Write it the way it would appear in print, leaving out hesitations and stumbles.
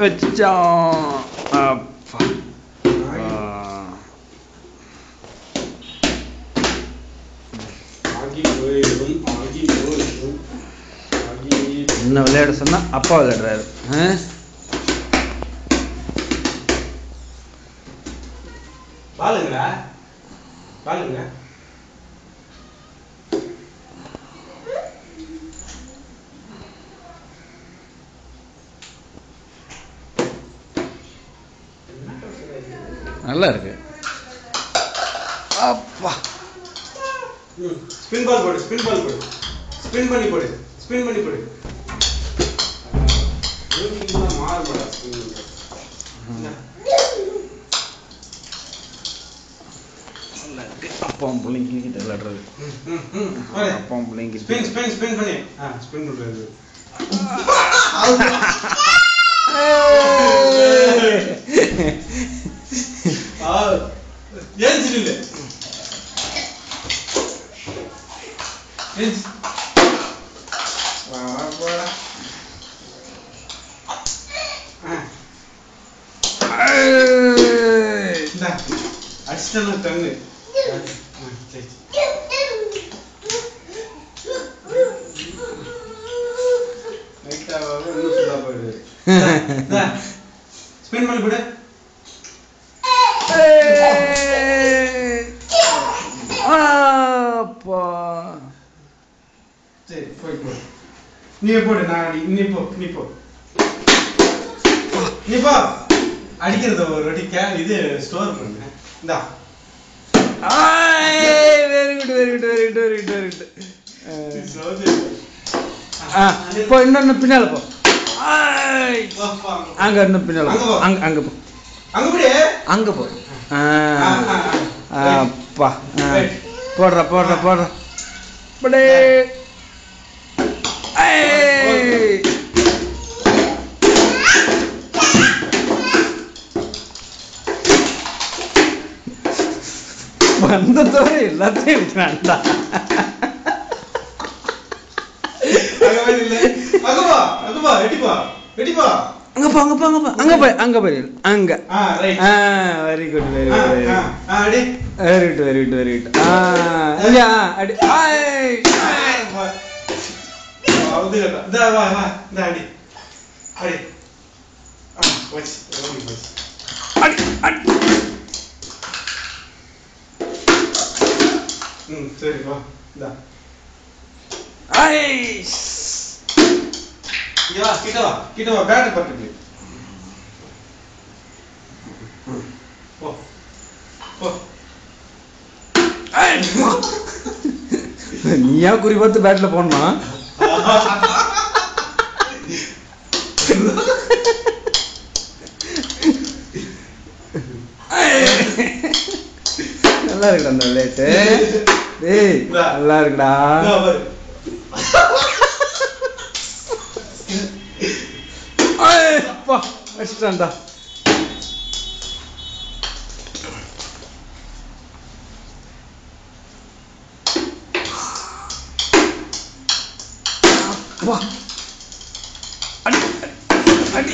வச்சான். என்ன விளையாட சொன்னா அப்பா விளையாடுறாரு. பாலுங்களா பாலுங்க நல்லா இருக்கு. அப்பா ஸ்பின் பால் போடு, ஸ்பின் பால் போடு, ஸ்பின் பண்ணி போடு, ஸ்பின் பண்ணி போடு. மாறுபடா அப்பாவும் பிள்ளைங்க கிட்ட விளையாடுறது. அப்பாவும் பிள்ளைங்க ஸ்பின் ஸ்பின் ஸ்பின் பண்ணி ஸ்பின் பண்றது. ஏன் சில்ல அடிச்சிட்டா கண்ணு ஸ்பின் பண்ணி போடு. சரி போய் போடு, நீ போடு, நான் அடி. நீ போ, நீ போ, நீ போ. அடிக்கிறது ஒரு அடிக்க இது ஸ்டோர் பண்ணு. இந்தா very good very good very good very good very good. இப்போ இன்னொன்னு பின்னால போ. அங்க இன்னும் பின்னால அங்க அங்க போ, அங்க போடு, அங்க போ. அப்பா போடுற போடுற போடுற படே. வந்த தவிர எல்லாத்தையும் இருக்கிறான்டா. அங்க போ அங்க போ அங்க போ அங்க போய் அங்க போய் அங்க. Very good very good very good very good very good. இல்லையா அடி. சரி வா. கிட்ட வா, கிட்ட வா, பேட் பட்டுக்கு போ போ. நீயா குறி பார்த்து பேட்ல போனா? நல்லா இருக்குடா அந்த விளையாட்டு. டேய் நல்லா இருக்குடா. அப்பா அடிச்சிட்டான்டா. அப்பா அடி அடி.